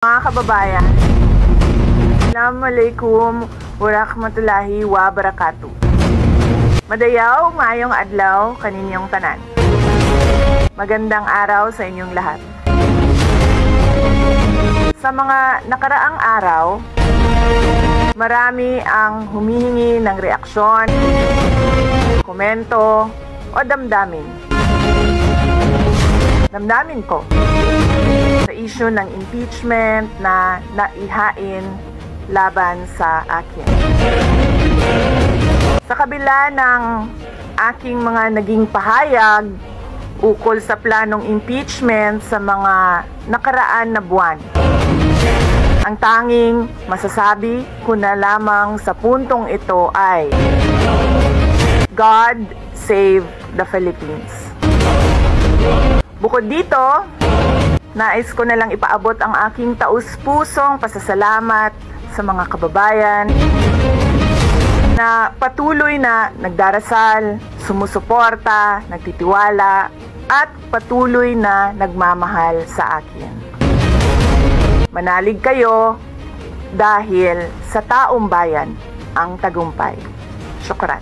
Mga kababayan, Assalamualaikum warahmatullahi wabarakatuh. Madayaw ngayong adlaw kaninyong tanan. Magandang araw sa inyong lahat. Sa mga nakaraang araw, marami ang humihingi ng reaksyon, komento o damdamin. Damdamin ko sa issue ng impeachment na naihain laban sa akin. Sa kabila ng aking mga naging pahayag ukol sa planong impeachment sa mga nakaraan na buwan, ang tanging masasabi ko na lamang sa puntong ito ay God save the Philippines. Bukod dito, nais ko na lang ipaabot ang aking taus-pusong pasasalamat sa mga kababayan na patuloy na nagdarasal, sumusuporta, nagtitiwala, at patuloy na nagmamahal sa akin. Manalig kayo dahil sa taong bayan ang tagumpay. Syukran.